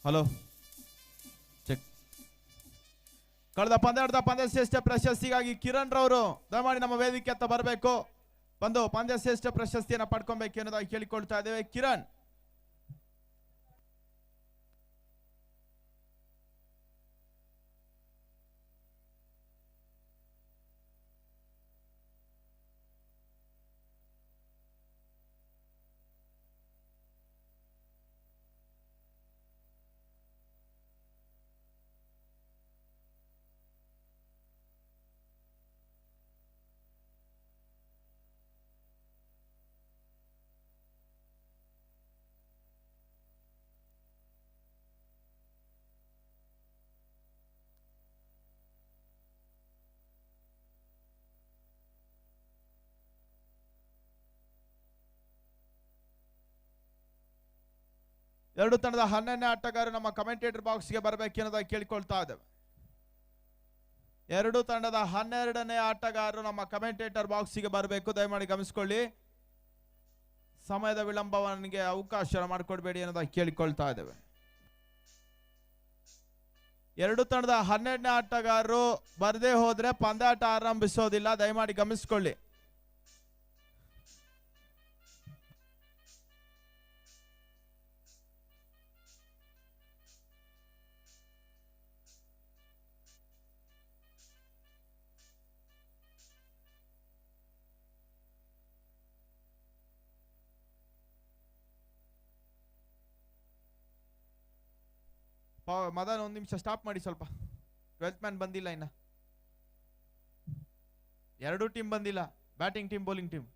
Hello check. ಕಳೆದ ಪಂದ್ಯಾಟದ ಪಂದ್ಯಶ್ರೇಷ್ಠ ಪ್ರಶಸ್ತಿಗಾಗಿ ಕಿರಣ್ ರವರು ದಯಮಾಡಿ ನಮ್ಮ ವೇದಿಕೆ ಹತ್ತ ಬರಬೇಕು, ಬಂದು ಪಂದ್ಯಶ್ರೇಷ್ಠ ಪ್ರಶಸ್ತಿಯನ್ನು ಪಡ್ಕೊಬೇಕು ಅನ್ನೋದಾಗಿ ಕೇಳಿಕೊಳ್ತಾ ಇದ್ದೇವೆ. ಕಿರಣ್ ಎರಡು ತಂಡದ 12ನೇ ಆಟಗಾರರು ನಮ್ಮ ಕಮೆಂಟೇಟರ್ ಬಾಕ್ಸ್ಗೆ ಬರಬೇಕು ಅನ್ನೋದಾಗಿ ಕೇಳಿಕೊಳ್ತಾ ಇದ್ದೇವೆ. ಎರಡು ತಂಡದ 12ನೇ ಆಟಗಾರರು ನಮ್ಮ ಕಮೆಂಟೇಟರ್ ಬಾಕ್ಸ್ಗೆ ಬರಬೇಕು, ದಯಮಾಡಿ ಗಮನಿಸಿಕೊಳ್ಳಿ. ಸಮಯದ ವಿಳಂಬವನಿಗೆ ಅವಕಾಶ ಮಾಡಿಕೊಡ್ಬೇಡಿ ಅನ್ನೋದಾಗಿ ಕೇಳಿಕೊಳ್ತಾ ಇದ್ದೇವೆ. ಎರಡು ತಂಡದ 12ನೇ ಆಟಗಾರರು ಬರದೇ ಹೋದ್ರೆ ಪಂದ್ಯಾಟ ಆರಂಭಿಸೋದಿಲ್ಲ, ದಯಮಾಡಿ ಗಮನಿಸಿಕೊಳ್ಳಿ. ಮದನ್ ಒಂದು ನಿಮಿಷ ಸ್ಟಾಪ್ ಮಾಡಿ ಸ್ವಲ್ಪ. 12th ಮ್ಯಾನ್ ಬಂದಿಲ್ಲ ಇನ್ನ, ಎರಡು ಟೀಮ್ ಬಂದಿಲ್ಲ, ಬ್ಯಾಟಿಂಗ್ ಟೀಮ್ ಬೌಲಿಂಗ್ ಟೀಮ್.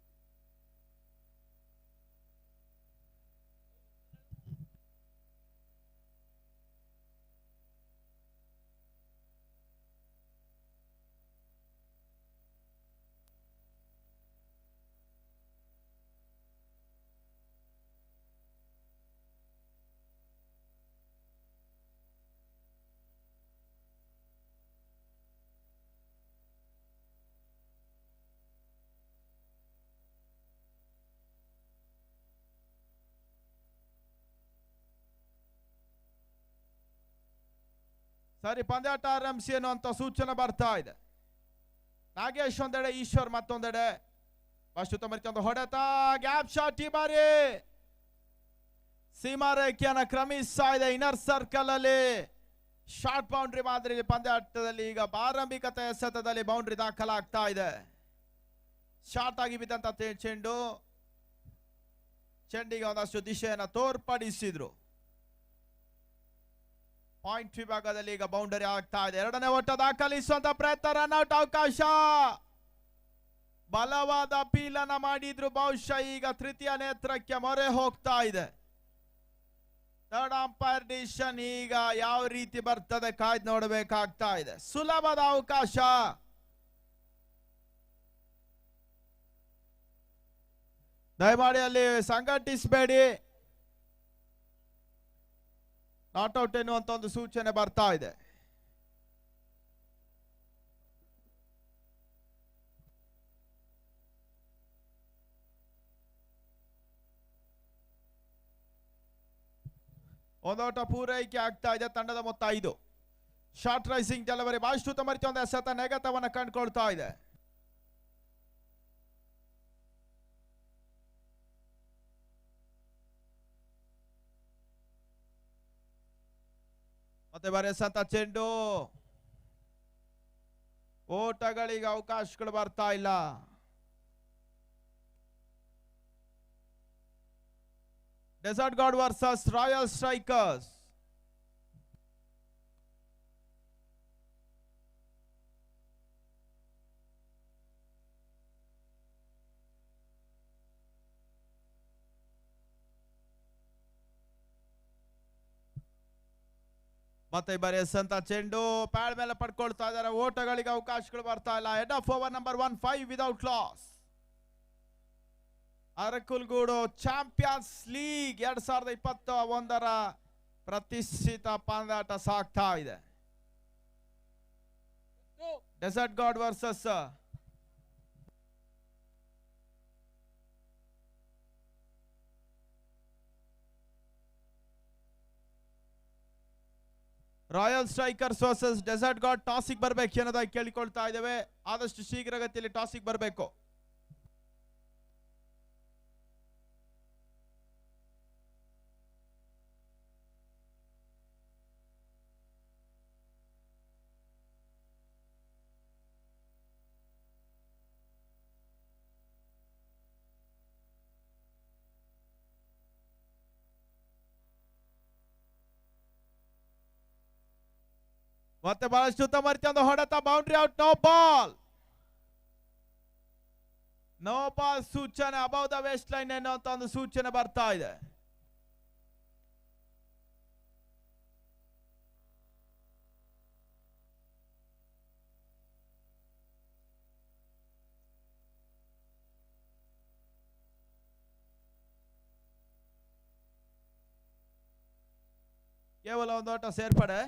ಸರಿ, ಪಂದ್ಯಾಟ ಆರಂಭಿಸಿ ಅನ್ನುವಂತ ಸೂಚನೆ ಬರ್ತಾ ಇದೆ. ನಾಗೇಶ್ ಒಂದೆಡೆ, ಈಶ್ವರ್ ಮತ್ತೊಂದೆಡೆ. ಫಸ್ಟ್ ಒಂದು ಹೊಡೆತ, ಗ್ಯಾಪ್ ಶಾಟ್, ಈ ಬಾರಿ ಸೀಮಾ ರೇಖೆಯನ್ನ ಕ್ರಮಿಸ್ತಾ ಇದೆ. ಇನ್ನರ್ ಸರ್ಕಲ್ ಅಲ್ಲಿ ಶಾರ್ಟ್ ಬೌಂಡ್ರಿ ಮಾದರಿ ಪಂದ್ಯಾಟದಲ್ಲಿ ಈಗ ಆರಂಭಿಕತೆ ಎಸೆತದಲ್ಲಿ ಬೌಂಡ್ರಿ ದಾಖಲಾಗ್ತಾ ಇದೆ. ಶಾರ್ಟ್ ಆಗಿ ಬಿದ್ದಂತ ಚೆಂಡಿಗೆ ಒಂದಷ್ಟು ದಿಶೆಯನ್ನ ತೋರ್ಪಡಿಸಿದ್ರು. ಪಾಯಿಂಟ್ ವಿಭಾಗದಲ್ಲಿ ಈಗ ಬೌಂಡರಿ ಆಗ್ತಾ ಇದೆ. ಎರಡನೇ ಓಟ ದಾಖಲಿಸುವಂತ ಪ್ರಯತ್ನ, ರನ್ಔಟ್ ಅವಕಾಶ. ಬಲವಾದ ಅಪೀಲ್ ಅನ್ನ ಮಾಡಿದ್ರು, ಬಹುಶಃ ಈಗ ತೃತೀಯ ನೇತ್ರಕ್ಕೆ ಮೊರೆ ಹೋಗ್ತಾ ಇದೆ. ಥರ್ಡ್ ಅಂಪೈರ್ ಡಿಸಿಷನ್ ಈಗ ಯಾವ ರೀತಿ ಬರ್ತದೆ ಕಾಯ್ದು ನೋಡಬೇಕಾಗ್ತಾ ಇದೆ. ಸುಲಭದ ಅವಕಾಶ. ದಯಮಾಡಿ ಅಲ್ಲಿ ಸಂಘಟಿಸಬೇಡಿ, ನಾಟ್ಔಟ್ ಎನ್ನುವಂತ ಒಂದು ಸೂಚನೆ ಬರ್ತಾ ಇದೆ. ಒಂದೋಟ ಪೂರೈಕೆ ಆಗ್ತಾ ಇದೆ. ತಂಡದ ಮೊತ್ತ 5. ಶಾರ್ಟ್ ರೈಸಿಂಗ್ ಡೆಲಿವರಿ ಬಾಷ್ಟು ತಮರಿತ ಒಂದು ಎಸೆತ ನೆಗೆತವನ್ನ ಕಂಡುಕೊಳ್ತಾ ಇದೆ. ಮತ್ತೆ ಬರೆಸಂತ ಚೆಂಡು, ಓಟಗಳಿಗೆ ಅವಕಾಶಗಳು ಬರ್ತಾ ಇಲ್ಲ. Desert guard versus royal Strikers. ಮತ್ತೆ ಬರೆಸಂತ ಚೆಂಡು ಪ್ಯಾಡ್ ಮೇಲೆ ಪಡ್ಕೊಳ್ತಾ ಇದ್ದಾರೆ. ಓಟಗಳಿಗೆ ಅವಕಾಶಗಳು ಬರ್ತಾ ಇಲ್ಲ. End of over number 1-5 without loss. Arakalgud champions league 2021ರ ಪ್ರತಿಷ್ಠಿತ ಪಂದ್ಯಾಟ ಸಾಗ್ತಾ ಇದೆ. Desert guard versus royal strikers versus desert guard ಟಾಸಿಗೆ ಬರಬೇಕು ಅನ್ನೋದಾಗಿ ಕೇಳಿಕೊಳ್ತಾ ಇದ್ದೇವೆ. ಆದಷ್ಟು ಶೀಘ್ರಗತಿಯಲ್ಲಿ ಟಾಸಿಗೆ ಬರಬೇಕು. ಮತ್ತೆ ಬಹಳಷ್ಟು ಉತ್ತಮ ರೀತಿಯ ಹೊಡೆತ, ಬೌಂಡ್ರಿ ಔಟ್, ನೋ ಬಾಲ್ ಸೂಚನೆ ಅಬೌವ್ ದ ವೇಸ್ಟ್ ಲೈನ್ ಎನ್ನುವಂತ ಒಂದು ಸೂಚನೆ ಬರ್ತಾ ಇದೆ. ಕೇವಲ ಒಂದು ಓಟ ಸೇರ್ಪಡೆ.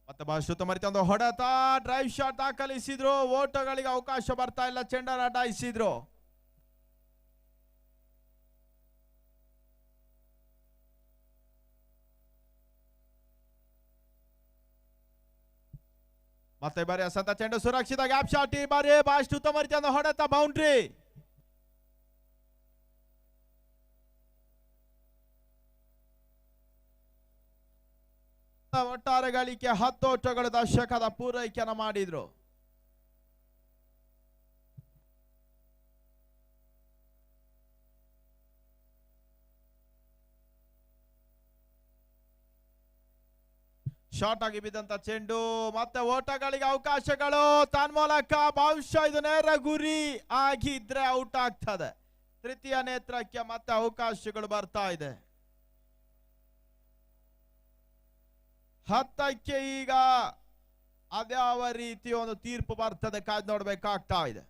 ಮತ್ತೆ ಬಹಳಷ್ಟು ಉತ್ತಮ ರೀತಿಯ ಒಂದು ಹೊಡೆತ, ಡ್ರೈವ್ ಶಾಟ್ ದಾಖಲಿಸಿದ್ರು. ಓಟಗಳಿಗೆ ಅವಕಾಶ ಬರ್ತಾ ಇಲ್ಲ, ಚೆಂಡನ್ನು ಅಡ್ಡಾಯಿಸಿದ್ರು. ಮತ್ತೆ ಬಾರಿ ಅಸಂತ ಚೆಂಡು, ಸುರಕ್ಷಿತ ಗ್ಯಾಪ್ ಶಾಟ್. ಈ ಬಾರಿ ಬಹಳಷ್ಟು ಉತ್ತಮ ರೀತಿಯ ಒಂದು ಹೊಡೆತ, ಬೌಂಡ್ರಿ. ಒಟ್ಟಾರೆ ಗಳಿಕೆ 10 ಓಟಗಳು, ದಶಕದ ಪೂರೈಕೆಯನ್ನು ಮಾಡಿದ್ರು. ಶಾರ್ಟ್ ಆಗಿ ಬಿದ್ದಂತ ಚೆಂಡು, ಮತ್ತೆ ಓಟಗಳಿಗೆ ಅವಕಾಶಗಳು. ತನ್ಮೂಲಕ ಬಹುಶಃ ಇದು ನೇರ ಗುರಿ ಆಗಿದ್ರೆ ಔಟ್ ಆಗ್ತದೆ. ತೃತೀಯ ನೇತ್ರಕ್ಕೆ ಮತ್ತೆ ಅವಕಾಶಗಳು ಬರ್ತಾ ಇದೆ. 10ಕ್ಕೆ ಈಗ ಅದ್ಯಾವ ರೀತಿ ಒಂದು ತೀರ್ಪು ಬರ್ತದೆ ಕಾಯ್ದು ನೋಡ್ಬೇಕಾಗ್ತಾ ಇದೆ.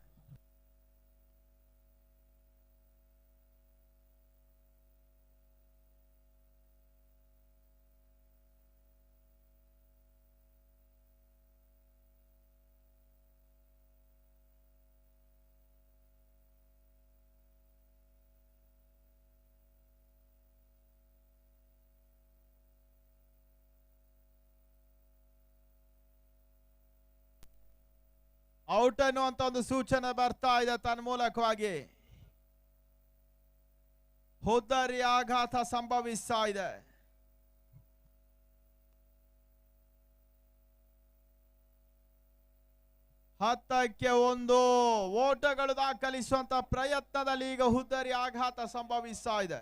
ಔಟ್ ಅನ್ನುವಂತ ಒಂದು ಸೂಚನೆ ಬರ್ತಾ ಇದೆ. ತನ್ಮೂಲಕವಾಗಿ ಹುದ್ದರಿ ಆಘಾತ ಸಂಭವಿಸ್ತಾ ಇದೆ. ಹತ್ತಕ್ಕೆ 1 ಓಟಗಳು ದಾಖಲಿಸುವಂತ ಪ್ರಯತ್ನದಲ್ಲಿ ಈಗ ಹುದ್ದರಿ ಆಘಾತ ಸಂಭವಿಸ್ತಾ ಇದೆ.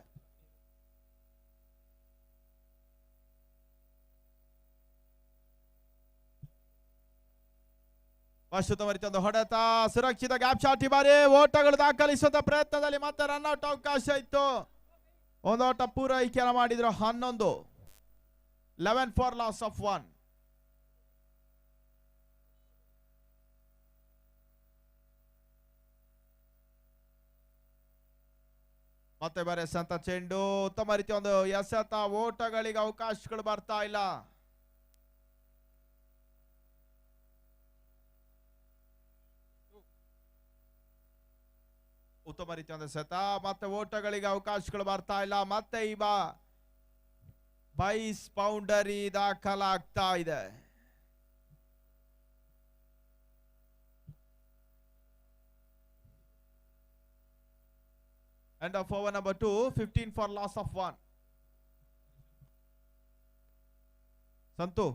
ಅಶ್ವತ್ಥ ರೀತಿಯ ಹೊಡೆತ, ಸುರಕ್ಷಿತ ಗ್ಯಾಪ್ ಶಾಟ್. ಈ ಬಾರಿ ಓಟಗಳು ದಾಖಲಿಸುವಂತ ಪ್ರಯತ್ನದಲ್ಲಿ ಮತ್ತೆ ರನ್ ಔಟ್ ಅವಕಾಶ ಇತ್ತು. ಒಂದು ಓಟ ಪೂರೈಕೆ ಮಾಡಿದ್ರು. 11 ಫಾರ್ ಲಾಸ್ ಆಫ್ 1. ಮತ್ತೆ ಬರೆಸಂತ ಚೆಂಡು, ಉತ್ತಮ ರೀತಿಯ ಒಂದು ಎಸೆತ, ಓಟಗಳಿಗೆ ಅವಕಾಶಗಳು ಬರ್ತಾ ಇಲ್ಲ. ಉತ್ತಮ ರೀತಿಯ ಒಂದು ಎಸೆತ, ಮತ್ತೆ ಓಟಗಳಿಗೆ ಅವಕಾಶಗಳು ಬರ್ತಾ ಇಲ್ಲ. ಮತ್ತೆ ಈ ಬೈಸ್ ಬೌಂಡರಿ ದಾಖಲಾಗ್ತಾ ಇದೆ. End of over number 2, 15 for loss of 1. Santhu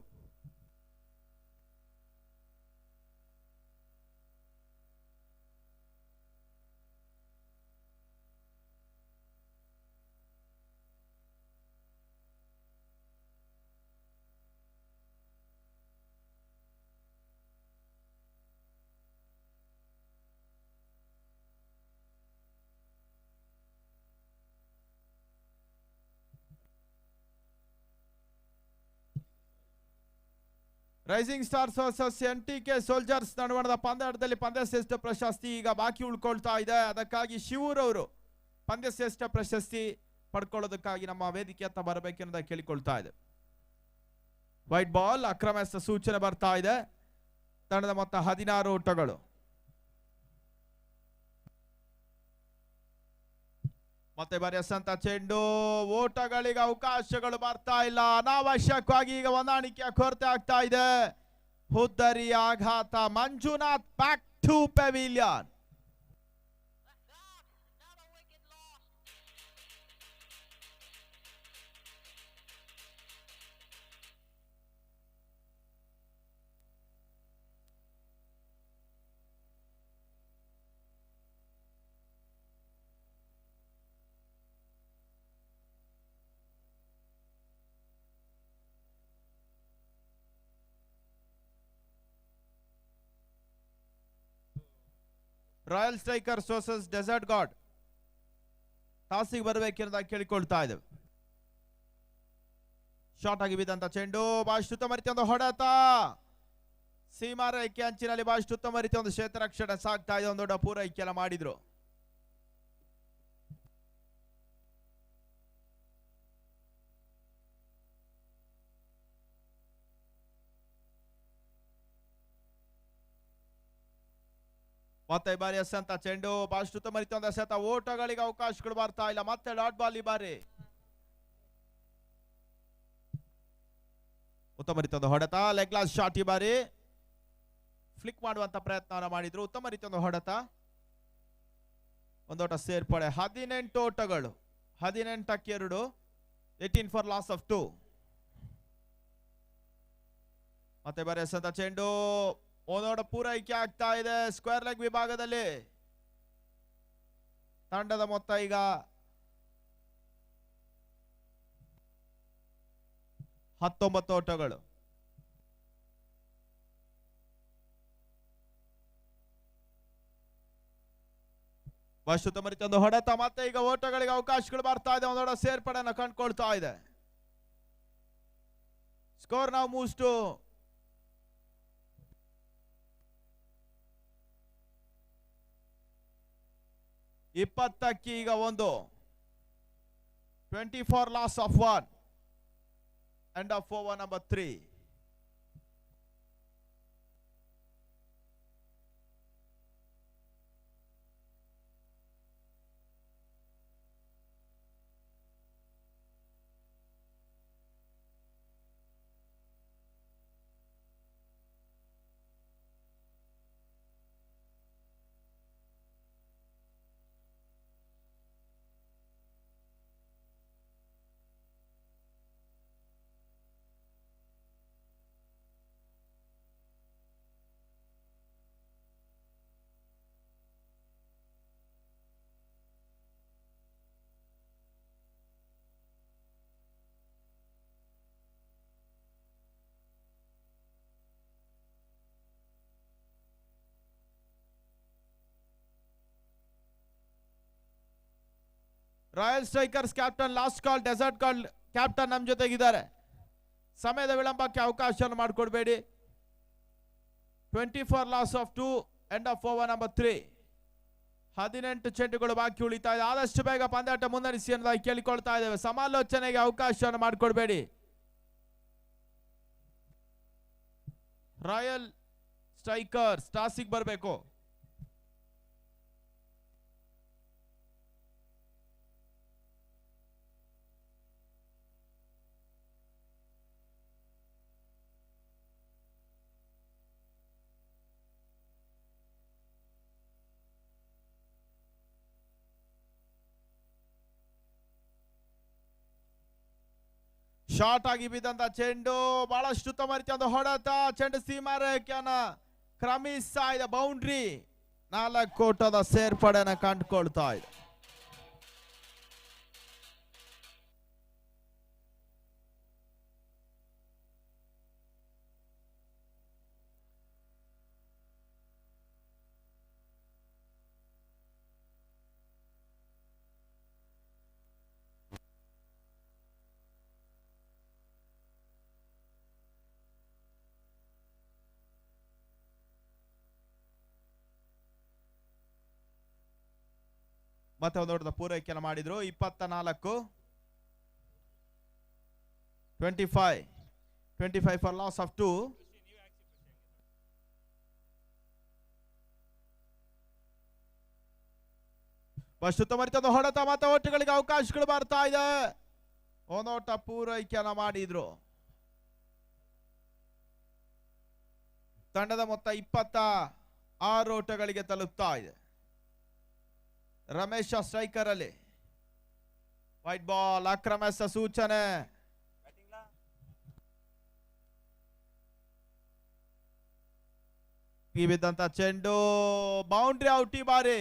rising stars versus NTK soldiers ನಡುವಣದ ಪಂದ್ಯಾಟದಲ್ಲಿ ಪಂದ್ಯಶ್ರೇಷ್ಠ ಪ್ರಶಸ್ತಿ ಈಗ ಬಾಕಿ ಉಳ್ಕೊಳ್ತಾ ಇದೆ. ಅದಕ್ಕಾಗಿ ಶಿವೂರ್ ಅವರು ಪಂದ್ಯಶ್ರೇಷ್ಠ ಪ್ರಶಸ್ತಿ ಪಡ್ಕೊಳ್ಳೋದಕ್ಕಾಗಿ ನಮ್ಮ ವೇದಿಕೆ ಹತ್ತ ಬರಬೇಕೆನ್ನೋದ ಕೇಳಿಕೊಳ್ತಾ ಇದೆ. ವೈಟ್ ಬಾಲ್, ಅಕ್ರಮ ಸೂಚನೆ ಬರ್ತಾ ಇದೆ. ತಂಡದ ಮೊತ್ತ 16 ಓಟಗಳು. ಮತ್ತೆ ಬರೆಸಂತ ಚೆಂಡು, ಓಟಗಳಿಗೆ ಅವಕಾಶಗಳು ಬರ್ತಾ ಇಲ್ಲ. ಅನಾವಶ್ಯಕವಾಗಿ ಈಗ ಹೊಂದಾಣಿಕೆಯ ಕೊರತೆ ಆಗ್ತಾ ಇದೆ. ಹುದ್ದರಿ ಆಘಾತ. Manjunath back to pavilion. Royal strikers versus desert guard. ಟಾಸಿಗೆ ಬರಬೇಕೆಂದು ಕೇಳಿಕೊಳ್ತಾ ಇದ್ದೇವೆ. ಶಾರ್ಟ್ ಆಗಿ ಬಿದ್ದಂತ ಚೆಂಡು, ಬಹಳಷ್ಟು ಉತ್ತಮ ರೀತಿಯ ಒಂದು ಹೊಡೆತ. ಸೀಮಾರೇಖೆ ಅಂಚಿನಲ್ಲಿ ಬಹಳಷ್ಟು ಉತ್ತಮ ರೀತಿಯ ಒಂದು ಕ್ಷೇತ್ರ ರಕ್ಷಣೆ ಸಾಗ್ತಾ ಇದೆ. ಒಂದು ದೊಡ್ಡ ಪೂರೈಕೆಲ್ಲ ಮಾಡಿದ್ರು. ಮತ್ತೆ ಈ ಬಾರಿ ಎಸೆಂತ ಚೆಂಡು, ಬಹಳಷ್ಟು ಉತ್ತಮ ರೀತಿಯ ಒಂದು ಎಸೆತ. ಓಟಗಳಿಗೆ ಅವಕಾಶಗಳು ಬರ್ತಾ ಇಲ್ಲ. ಮತ್ತೆ ಡಾಟ್ ಬಾಲ್ ಈ ಬಾರಿ. ಉತ್ತಮ ರೀತಿಯ ಒಂದು ಹೊಡೆತ. ಲೆಗ್ ಗ್ಲಾಸ್ ಶಾಟ್ ಈ ಬಾರಿ ಫ್ಲಿಕ್ ಮಾಡುವಂತ ಪ್ರಯತ್ನ ಮಾಡಿದ್ರು. ಉತ್ತಮ ರೀತಿಯ ಒಂದು ಹೊಡೆತ. ಒಂದೋಟ ಸೇರ್ಪಡೆ. 18 ಓಟಗಳು, 18ಕ್ಕೆ 2, 18 ಫಾರ್ ಲಾಸ್ ಆಫ್ 2. ಮತ್ತೆ ಬಾರಿ ಎಸೆಂತ ಚೆಂಡು, ಒಂದೋಟ ಪೂರೈಕೆ ಆಗ್ತಾ ಇದೆ. ಸ್ಕ್ವೇರ್ ಲೆಗ್ ವಿಭಾಗದಲ್ಲಿ ತಂಡದ ಮೊತ್ತ ಈಗ 19 ಓಟಗಳು. ಉತ್ತಮ ರೀತಿಯ ಒಂದು ಹೊಡೆತ. ಮತ್ತೆ ಈಗ ಓಟಗಳಿಗೆ ಅವಕಾಶಗಳು ಬರ್ತಾ ಇದೆ. ಒಂದೊಡ ಸೇರ್ಪಡೆಯನ್ನು ಕಂಡುಕೊಳ್ತಾ ಇದೆ. ಸ್ಕೋರ್ ನಾವು ಮೂವ್ಸ್ ಟು 20ಕ್ಕೆ ಈಗ 1. 24 loss of 1. End of over number 3. Royal Strikers captain last call, Desert call captain ನಮ್ಮ ಜೊತೆಗಿದ್ದಾರೆ. ಸಮಯದ ವಿಳಂಬಕ್ಕೆ ಅವಕಾಶವನ್ನು ಮಾಡಿಕೊಡ್ಬೇಡಿ. 24 loss of 2. End of over number 3. 18 ಚೆಂಡುಗಳು ಬಾಕಿ ಉಳಿತಾ ಇದೆ. ಆದಷ್ಟು ಬೇಗ ಪಂದ್ಯಾಟ ಮುನ್ನಡೆಸಿ ಅನ್ನೋದಾಗಿ ಕೇಳಿಕೊಳ್ತಾ ಇದ್ದೇವೆ. ಸಮಾಲೋಚನೆಗೆ ಅವಕಾಶವನ್ನು ಮಾಡಿಕೊಡ್ಬೇಡಿ. ರಾಯಲ್ ಸ್ಟ್ರೈಕರ್ಸ್ ಟಾಸಿಗೆ ಬರಬೇಕು. ಶಾರ್ಟ್ ಆಗಿ ಬಿದ್ದಂತ ಚೆಂಡು, ಬಹಳಷ್ಟು ಉತ್ತಮ ರೀತಿಯ ಒಂದು ಹೊಡೆತ. ಚೆಂಡು ಸೀಮಾರೇಖೆಯನ್ನ ಕ್ರಮಿಸ್ತಾ ಇದೆ. ಬೌಂಡ್ರಿ. 4 ಓಟದ ಸೇರ್ಪಡೆಯನ್ನು ಕಂಡುಕೊಳ್ತಾ ಇದೆ. ಮತ್ತೆ ಒಂದು ದೊಡ್ಡ ಪೂರೈಕೆಯನ್ನು ಮಾಡಿದ್ರು. 24. 25 ಫಾರ್ ಲಾಸ್ ಆಫ್ 2. ಸುತ್ತಮುತ್ತ ಹೊಡೆತ ಮತ್ತೆ ಓಟಗಳಿಗೆ ಅವಕಾಶಗಳು ಬರ್ತಾ ಇದೆ. ಒಂದೋಟ ಪೂರೈಕೆಯನ್ನ ಮಾಡಿದ್ರು. ತಂಡದ ಮೊತ್ತ 26 ಓಟಗಳಿಗೆ ತಲುಪ್ತಾ ಇದೆ. ರಮೇಶ ಸ್ಟ್ರೈಕರ್ ಅಲ್ಲಿ ವೈಟ್ ಬಾಲ್ ಆಕ್ರಮಿಸಿದ ಸೂಚನೆ. ಬಿದ್ದಂತ ಚೆಂಡು ಬೌಂಡ್ರಿ ಔಟ್ ಈ ಬಾರಿ.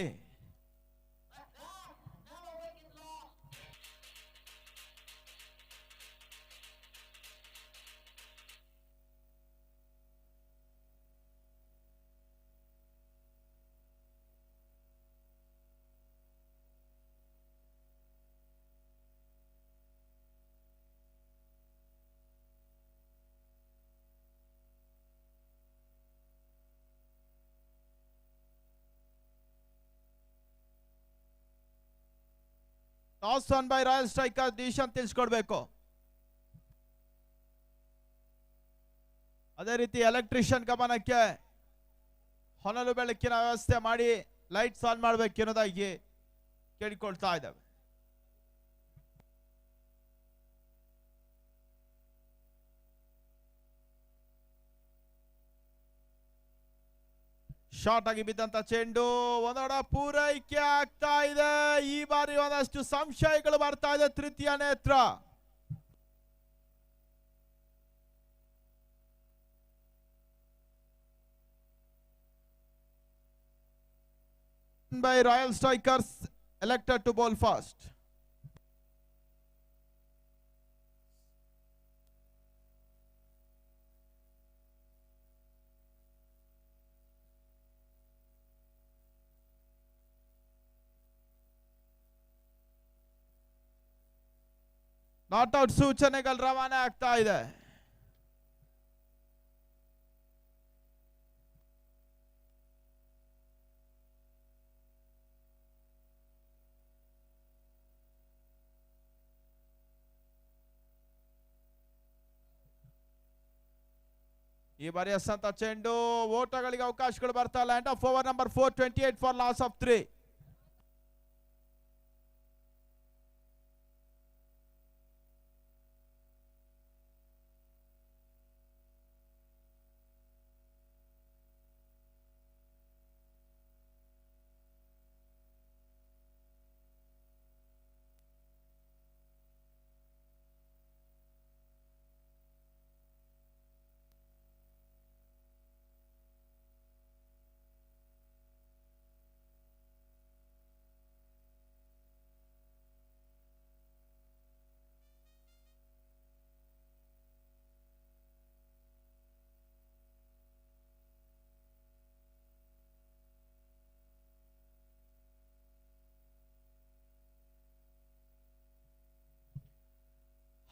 Toss won by royal striker decision ತಿಳಿಸ್ಕೊಡ್ಬೇಕು. ಅದೇ ರೀತಿ ಎಲೆಕ್ಟ್ರಿಷಿಯನ್ ಗಮನಕ್ಕೆ ಹೊನಲು ಬೆಳಕಿನ ವ್ಯವಸ್ಥೆ ಮಾಡಿ ಲೈಟ್ಸ್ ಆನ್ ಮಾಡಬೇಕು ಅನ್ನೋದಾಗಿ ಕೇಳಿಕೊಳ್ತಾ ಇದ್ದಾವೆ. ಶಾರ್ಟ್ ಆಗಿ ಬಿದ್ದಂತ ಚೆಂಡು ಒಂದೊಡ ಪೂರೈಕೆ ಆಗ್ತಾ ಇದೆ. ಈ ಬಾರಿ ಒಂದಷ್ಟು ಸಂಶಯಗಳು ಬರ್ತಾ ಇದೆ ತೃತೀಯ ನೇತ್ರ. By royal strikers elected to bowl first. Not out ಸೂಚನೆಗಳು ರವಾನೆ ಆಗ್ತಾ ಇದೆ. ಈ ಬಾರಿ ಎಸಂತ ಚೆಂಡು ಓಟಗಳಿಗೆ ಅವಕಾಶಗಳು ಬರ್ತಾ ಇಲ್ಲ. End of over number 428 for loss of 3.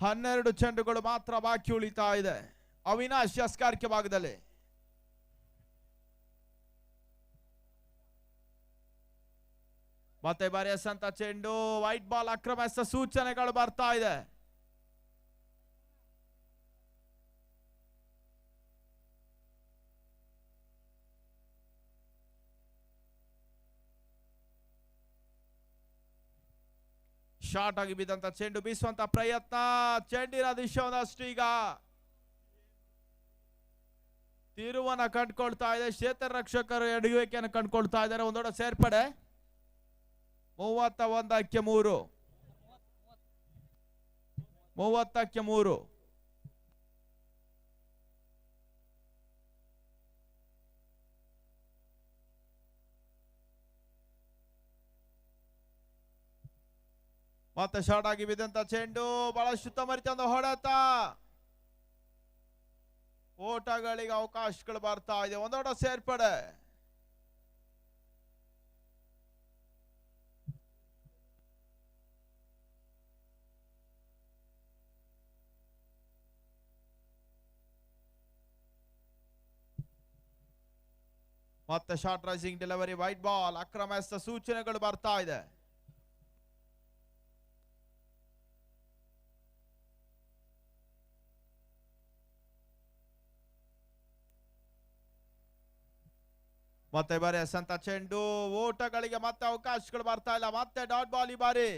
ಹನ್ನೆರಡು ಚೆಂಡುಗಳು ಮಾತ್ರ ಬಾಕಿ ಉಳಿತಾ ಇದೆ. ಅವಿನಾಶ್ ಎಸ್ಕಾರ್ಕೆ ಭಾಗದಲ್ಲಿ ಮತ್ತೆ ಬಾರಿ ಎಸಂತ ಚೆಂಡು ವೈಟ್ ಬಾಲ್ ಆಕ್ರಮಿಸಿದ ಸೂಚನೆಗಳು ಬರ್ತಾ ಇದೆ. ಶಾರ್ಟ್ ಆಗಿ ಬಿದ್ದಂತ ಚೆಂಡು ಬೀಸುವಂತ ಪ್ರಯತ್ನ. ಚೆಂಡಿನ ದಿಶೆ ಒಂದಷ್ಟು ಈಗ ತಿರುವನ್ನ ಕಂಡುಕೊಳ್ತಾ ಇದೆ. ಕ್ಷೇತ್ರ ರಕ್ಷಕರು ಎಡಗುವಿಕೆಯನ್ನು ಕಂಡುಕೊಳ್ತಾ ಇದ್ದಾರೆ. ಒಂದೊಡ ಸೇರ್ಪಡೆ 31ಕ್ಕೆ 3. 30ಕ್ಕೆ 3. ಮತ್ತೆ ಶಾರ್ಟ್ ಆಗಿ ಬಿದ್ದಂತ ಚೆಂಡು ಬಹಳ ಸುತ್ತಮರಿತ ಹೊಡೆತ. ಓಟಗಳಿಗೆ ಅವಕಾಶಗಳು ಬರ್ತಾ ಇದೆ. ಒಂದೊಡ ಸೇರ್ಪಡೆ. ಮತ್ತೆ short rising delivery wide ball ಆಕ್ರಮಿಸಿದ ಸೂಚನೆಗಳು ಬರ್ತಾ ಇದೆ. ಮತ್ತೆ ಬಾರಿ ಎಸೆಂತ ಚೆಂಡು, ಓಟಗಳಿಗೆ ಮತ್ತೆ ಅವಕಾಶಗಳು ಬರ್ತಾ ಇಲ್ಲ, ಮತ್ತೆ ಡಾಟ್ ಬಾಲ್ ಈ ಬಾರಿ.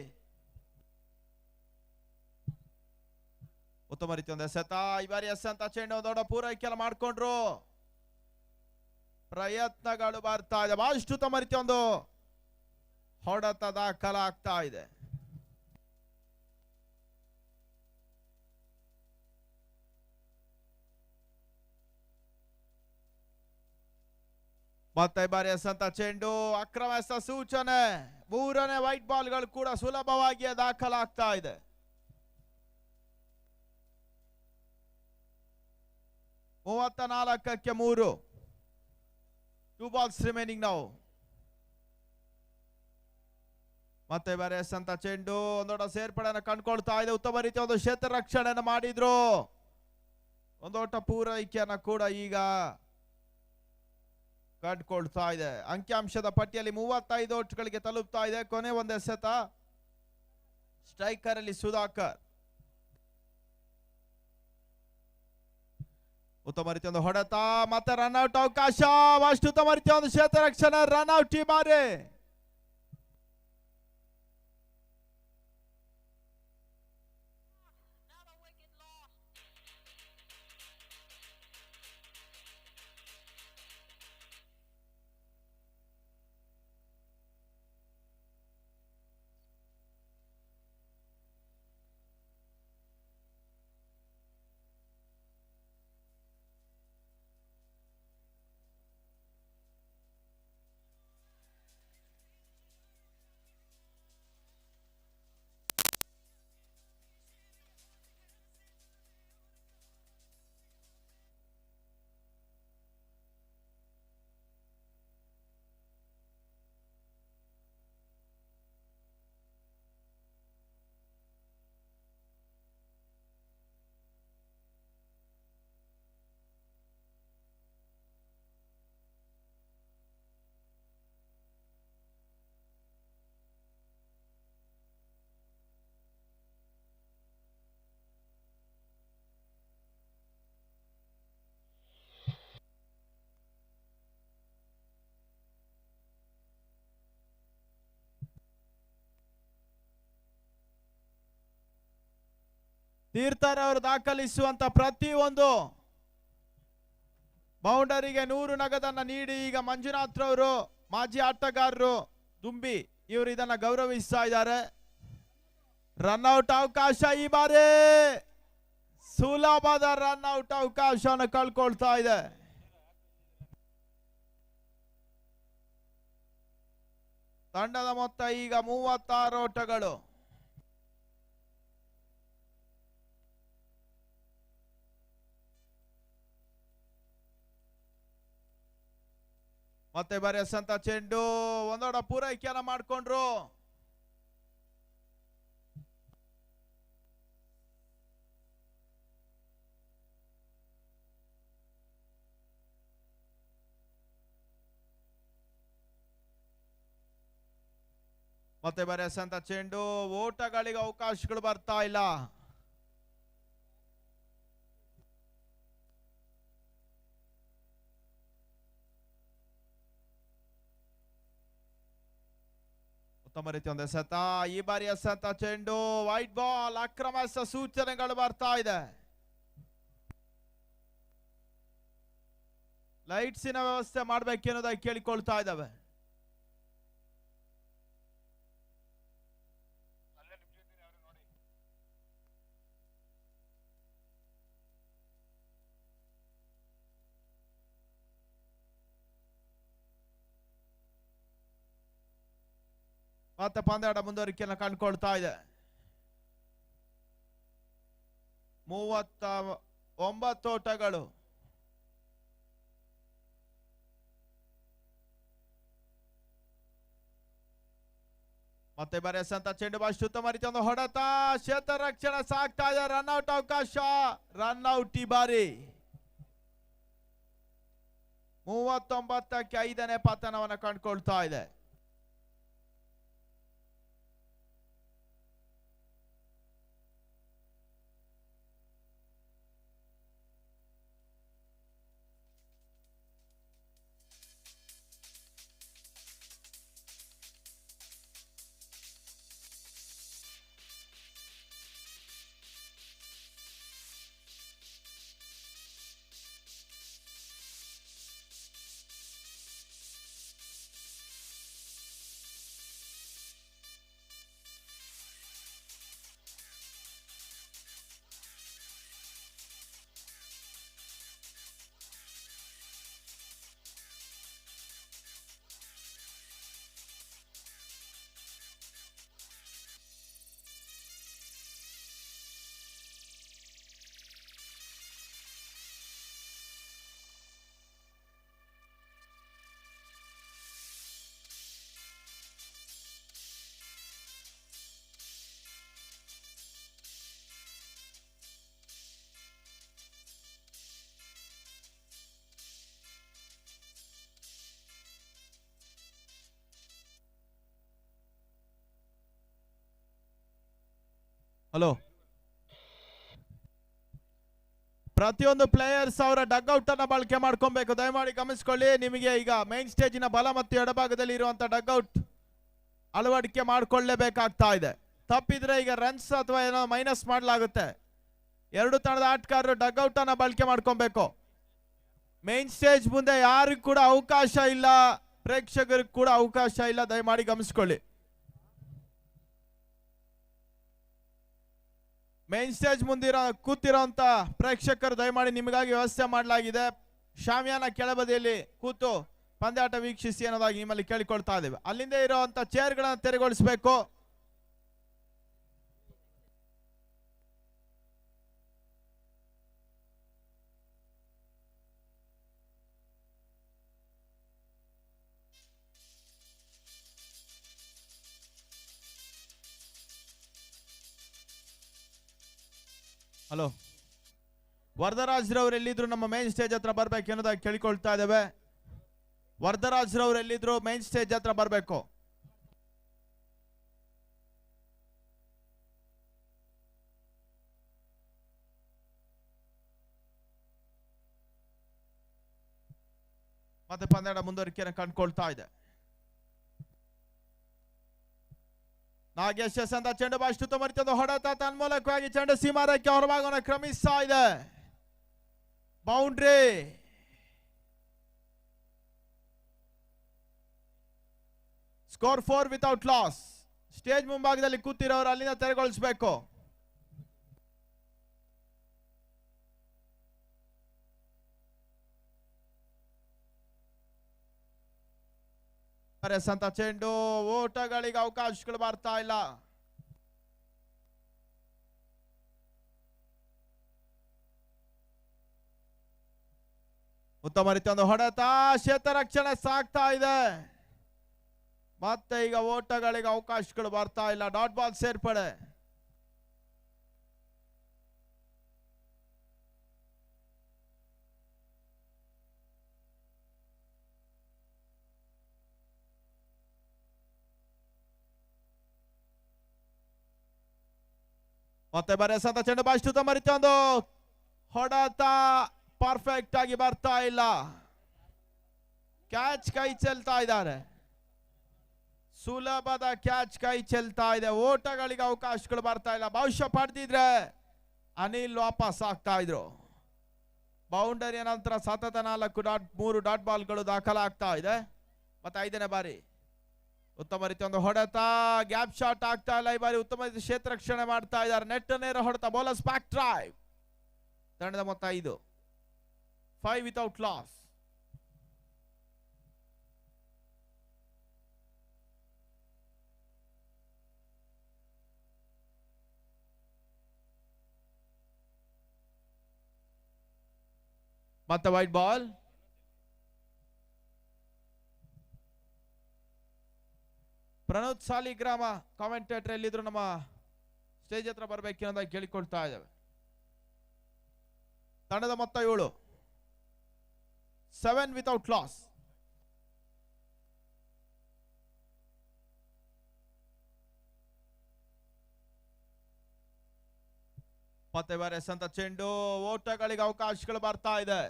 ಉತ್ತಮ ರೀತಿ ಒಂದು ಎಸೆತ, ಈ ಬಾರಿ ಎಸೆಂತ ಚೆಂಡು ದೊಡ್ಡ ಪೂರೈಕೆ ಮಾಡ್ಕೊಂಡ್ರು, ಪ್ರಯತ್ನಗಳು ಬರ್ತಾ ಇದೆ, ಬಹಳಷ್ಟು ಉತ್ತಮ ರೀತಿ ಒಂದು ಹೊಡೆತ ದಾಖಲಾಗ್ತಾ ಇದೆ. ಮತ್ತೆ ಬಾರಿ ಎಸೆಂತ ಚೆಂಡು, ಅಕ್ರಮ ಎಸೆತ ಸೂಚನೆ, ಮೂರನೇ ವೈಟ್ ಬಾಲ್ಗಳು ಕೂಡ ಸುಲಭವಾಗಿ ದಾಖಲಾಗ್ತಾ ಇದೆ. ಮೂವತ್ತ 34-3, 2 balls ರಿಮೈನಿಂಗ್ ನಾವು. ಮತ್ತೆ ಬಾರಿ ಎಸೆಂತ ಚೆಂಡು ಒಂದೊಡ್ಡ ಸೇರ್ಪಡೆಯನ್ನು ಕಂಡುಕೊಳ್ತಾ ಇದೆ, ಉತ್ತಮ ರೀತಿಯ ಒಂದು ಕ್ಷೇತ್ರ ರಕ್ಷಣೆಯನ್ನು ಮಾಡಿದ್ರು, ಒಂದೋಟ ಪೂರೈಕೆಯನ್ನ ಕೂಡ ಈಗ ಕಂಡುಕೊಳ್ತಾ ಇದೆ. ಅಂಕಿಅಂಶದ ಪಟ್ಟಿಯಲ್ಲಿ 35 ಓಟ್ಗಳಿಗೆ ತಲುಪ್ತಾ ಇದೆ. ಕೊನೆ ಒಂದು ಎಸೆತ, ಸ್ಟ್ರೈಕರ್ ಅಲ್ಲಿ ಸುಧಾಕರ್. ಉತ್ತಮ ರೀತಿಯ ಒಂದು ಹೊಡೆತ, ಮತ್ತೆ ರನ್ಔಟ್ ಅವಕಾಶ, ಅಷ್ಟು ಉತ್ತಮ ರೀತಿಯ ಒಂದು ಕ್ಷೇತ್ರ ರಕ್ಷಣೆ, ರನ್ಔಟ್ ಈ ಬಾರಿ. ತೀರ್ಥರ್ ಅವರು ದಾಖಲಿಸುವಂತ ಪ್ರತಿಯೊಂದು ಬೌಂಡರಿಗೆ 100 ನಗದನ್ನ ನೀಡಿ ಈಗ ಮಂಜುನಾಥ್ ರವರು, ಮಾಜಿ ಆಟಗಾರರು ದುಂಬಿ, ಇವರು ಇದನ್ನ ಗೌರವಿಸ್ತಾ ಇದ್ದಾರೆ. ರನ್ಔಟ್ ಅವಕಾಶ ಈ ಬಾರಿ, ಸುಲಭದ ರನ್ಔಟ್ ಅವಕಾಶವನ್ನು ಕಳ್ಕೊಳ್ತಾ ಇದೆ. ತಂಡದ ಮೊತ್ತ ಈಗ 36 ಓಟಗಳು. ಮತ್ತೆ ಬಾರಿ ಎಸೆಂತ ಚೆಂಡು, ಒಂದೊಡ ಪೂರೈಕೆಯನ್ನ ಮಾಡಿಕೊಂಡ್ರು, ಮತ್ತೆ ಬಾರಿ ಎಸೆಂತ ಚೆಂಡು, ಓಟಗಳಿಗೆ ಅವಕಾಶಗಳು ಬರ್ತಾ ಇಲ್ಲ. ಉತ್ತಮ ರೀತಿಯ ಒಂದು ಎಸೆತ, ಈ ಬಾರಿ ಎಸೆತ ಚೆಂಡು, ವೈಟ್ ಬಾಲ್, ಅಕ್ರಮ ಎಸೆತ ಸೂಚನೆಗಳು ಬರ್ತಾ ಇದೆ. ಲೈಟ್ಸಿನ ವ್ಯವಸ್ಥೆ ಮಾಡಬೇಕೆನ್ನೋದಾಗಿ ಕೇಳಿಕೊಳ್ತಾ ಇದ್ದಾವೆ. ಮತ್ತೆ ಪಂದ್ಯಾಟ ಮುಂದುವರಿಕೆಯನ್ನು ಕಂಡುಕೊಳ್ತಾ ಇದೆ. 39 ಓಟಗಳು. ಮತ್ತೆ ಬಾರಿ ಎಸೆಂತ ಚೆಂಡು, ಅಷ್ಟು ಉತ್ತಮ ರೀತಿಯ ಒಂದು ಹೊಡೆತ, ಕ್ಷೇತ್ರ ರಕ್ಷಣೆ ಸಾಕ್ತಾ ಇದೆ, ರನ್ಔಟ್ ಅವಕಾಶ, ರನ್ಔಟ್ ಈ ಬಾರಿ. 39ಕ್ಕೆ 5ನೇ ಪತನವನ್ನು ಕಂಡುಕೊಳ್ತಾ ಇದೆ. ಹಲೋ, ಪ್ರತಿಯೊಂದು ಪ್ಲೇಯರ್ಸ್ ಅವರ ಡಗ್ಔಟ್ ಅನ್ನ ಬಳಕೆ ಮಾಡ್ಕೊಬೇಕು. ದಯಮಾಡಿ ಗಮನಿಸ್ಕೊಳ್ಳಿ. ನಿಮಗೆ ಈಗ ಮೈನ್ ಸ್ಟೇಜಿನ ಬಲ ಮತ್ತು ಎಡಭಾಗದಲ್ಲಿ ಇರುವಂತ ಡಗ್ಔಟ್ ಅಳವಡಿಕೆ ಮಾಡ್ಕೊಳ್ಳೇಬೇಕಾಗ್ತಾ ಇದೆ. ತಪ್ಪಿದ್ರೆ ಈಗ ರನ್ಸ್ ಅಥವಾ ಏನೋ ಮೈನಸ್ ಮಾಡಲಾಗುತ್ತೆ. ಎರಡು ತಂಡದ ಆಟಗಾರರು ಡಗ್ಔಟ್ ಅನ್ನ ಬಳಕೆ ಮಾಡ್ಕೊಬೇಕು. ಮೈನ್ ಸ್ಟೇಜ್ ಮುಂದೆ ಯಾರಿಗೂ ಕೂಡ ಅವಕಾಶ ಇಲ್ಲ, ಪ್ರೇಕ್ಷಕರಿಗೆ ಕೂಡ ಅವಕಾಶ ಇಲ್ಲ. ದಯಮಾಡಿ ಗಮನಿಸ್ಕೊಳ್ಳಿ. ಮೈನ್ ಸ್ಟೇಜ್ ಮುಂದಿರೋ ಕೂತಿರೋಂತ ಪ್ರೇಕ್ಷಕರು ದಯಮಾಡಿ ನಿಮಗಾಗಿ ವ್ಯವಸ್ಥೆ ಮಾಡಲಾಗಿದೆ. ಶಾಮಿಯಾನ ಕೆಳಬದಿಯಲ್ಲಿ ಕೂತು ಪಂದ್ಯಾಟ ವೀಕ್ಷಿಸಿ ಅನ್ನೋದಾಗಿ ನಿಮ್ಮಲ್ಲಿ ಕೇಳಿಕೊಳ್ತಾ ಇದ್ದೇವೆ. ಅಲ್ಲಿಂದ ಇರುವಂತ ಚೇರ್ಗಳನ್ನು ತೆರವುಗೊಳಿಸಬೇಕು. ಹಲೋ, ವರದರಾಜ್ರವ್ರು ಎಲ್ಲಿದ್ರು ನಮ್ಮ ಮೈನ್ ಸ್ಟೇಜ್ ಹತ್ರ ಬರ್ಬೇಕು ಅನ್ನೋದಾಗಿ ಕೇಳಿಕೊಳ್ತಾ ಇದ್ದೇವೆ. ವರದರಾಜ್ರವ್ರು ಎಲ್ಲಿದ್ರು ಮೈನ್ ಸ್ಟೇಜ್ ಹತ್ರ ಬರಬೇಕು. ಮತ್ತೆ ಪಂದ್ಯಾಟ ಮುಂದುವರಿಕೆಯನ್ನು ಕಂಡುಕೊಳ್ತಾ ಇದೆ. ನಾಗೇಶ್ ಎಸ್ ಅಂತ ಚೆಂಡು ಬಾಷ್ಟು ಮರಿತದ ಹೊಡೆತ ತನ್ಮೂಲಕವಾಗಿ ಚೆಂಡು ಸೀಮಾರಕ್ಕೆ ಹೊರಭಾಗವನ್ನು ಕ್ರಮಿಸ್ತಾ ಇದೆ. Boundary. Score 4 without loss. Stage ಮುಂಭಾಗದಲ್ಲಿ ಕೂತಿರೋರು ಅಲ್ಲಿಂದ ತೆರವುಗೊಳಿಸಬೇಕು. ಅಂತ ಚೆಂಡು, ಓಟಗಳಿಗೆ ಅವಕಾಶಗಳು ಬರ್ತಾ ಇಲ್ಲ. ಉತ್ತಮ ರೀತಿಯ ಒಂದು ಹೊಡೆತ, ಕ್ಷೇತ್ರ ರಕ್ಷಣೆ ಸಾಗ್ತಾ ಇದೆ. ಮತ್ತೆ ಈಗ ಓಟಗಳಿಗೆ ಅವಕಾಶಗಳು ಬರ್ತಾ ಇಲ್ಲ. ಡಾಟ್ ಬಾಲ್ ಸೇರ್ಪಡೆ. ಮತ್ತೆ ಬರೆಸಂತ ಚೆಂಡು ಬಾಷ್ಟು ಉತ್ತಮ ರೀತಿಯ ಒಂದು ಹೊಡೆತ ಪರ್ಫೆಕ್ಟ್ ಆಗಿ ಬರ್ತಾ ಇಲ್ಲ. ಕ್ಯಾಚ್ ಕೈ ಚೆಲ್ತಾ ಇದ್ದಾರೆ. ಸುಲಭದ ಕ್ಯಾಚ್ ಕೈ ಚೆಲ್ತಾ ಇದೆ. ಓಟಗಳಿಗೆ ಅವಕಾಶಗಳು ಬರ್ತಾ ಇಲ್ಲ. ಬಹುಶಃ ಪಡೆದಿದ್ರೆ ಅನಿಲ್ ವಾಪಸ್ ಆಗ್ತಾ ಇದ್ರು. ಬೌಂಡರಿಯ ನಂತರ ಸತತ 3 ಡಾಟ್ ಬಾಲ್ಗಳು ದಾಖಲಾಗ್ತಾ ಇದೆ. ಮತ್ತೆ 5ನೇ ಬಾರಿ ಉತ್ತಮ ರೀತಿಯ ಒಂದು ಹೊಡೆತ, ಗ್ಯಾಪ್ ಶಾಟ್ ಆಗ್ತಾ ಇಲ್ಲ. ಈ ಬಾರಿ ಉತ್ತಮ ರೀತಿ ಕ್ಷೇತ್ರ ರಕ್ಷಣೆ ಮಾಡ್ತಾ ಇದ್ದಾರೆ. ನೆಟ್ ನೇರ ಹೊಡೆತ, ಬೌಲರ್ಸ್ ಬ್ಯಾಕ್ ಡ್ರೈವ್. ತಂಡದ ಮೊತ್ತ 5 ವಿತೌಟ್ ಲಾಸ್. ಮತ್ತೆ wide ball. Pranod Saligrama commentator ಎಲ್ಲಿದ್ರು ನಮ್ಮ ಸ್ಟೇಜ್ ಹತ್ರ ಬರಬೇಕು ಅಂತ ಕೇಳಿಕೊಳ್ತಾ ಇದ್ದೇವೆ. ತಂಡದ ಮೊತ್ತ 7 ವಿತೌಟ್ ಲಾಸ್. ಮತ್ತೆ ಬರೆಸಂತ ಚೆಂಡು, ಓಟಗಳಿಗೆ ಅವಕಾಶಗಳು ಬರ್ತಾ ಇದೆ.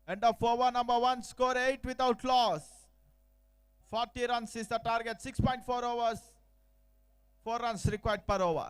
End of over number 1, score 8 without loss. 40 runs is the target. 6.4 overs. 4 runs required per over.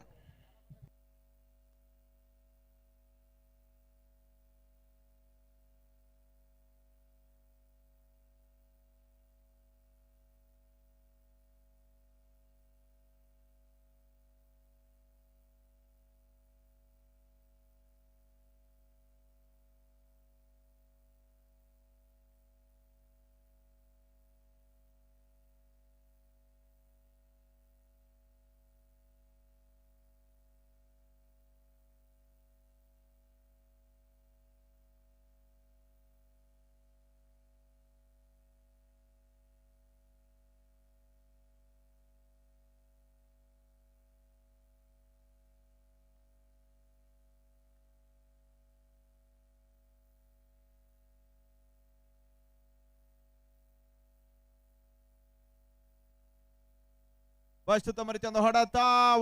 ಪ್ರಸ್ತುತ ಮರಿತೊಂದು ಹೊಡೆತ,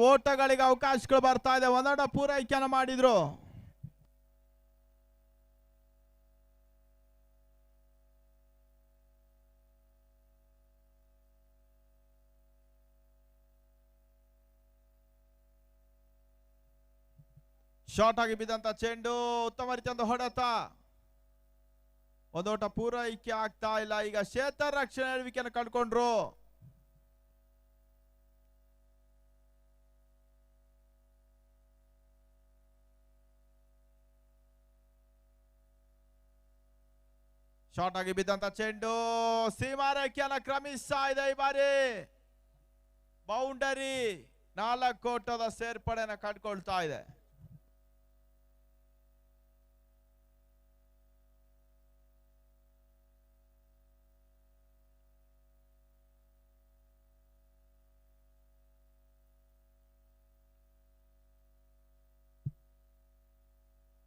ಓಟಗಳಿಗೆ ಅವಕಾಶಗಳು ಬರ್ತಾ ಇದೆ, ಒಂದೊಂದು ಪೂರೈಕೆಯನ್ನು ಮಾಡಿದ್ರು. ಶಾರ್ಟ್ ಆಗಿ ಬಿದ್ದಂತ ಚೆಂಡು, ಉತ್ತಮ ರೀತಿಯ ಹೊಡೆತ, ಒಂದೋಟ ಪೂರೈಕೆ ಆಗ್ತಾ ಇಲ್ಲ. ಈಗ ಶೇತರ್ ರಕ್ಷಣೆ ವಿಕೆಯನ್ನು ಕಂಡುಕೊಂಡ್ರು. ಶಾರ್ಟ್ ಆಗಿ ಬಿದ್ದಂತ ಚೆಂಡು ಸೀಮಾರೇಖೆಯನ್ನು ಕ್ರಮಿಸ್ತಾ ಇದೆ. ಈ ಬಾರಿ ಬೌಂಡರಿ, 4 ಓಟದ ಸೇರ್ಪಡೆಯನ್ನು ಕಂಡುಕೊಳ್ತಾ ಇದೆ.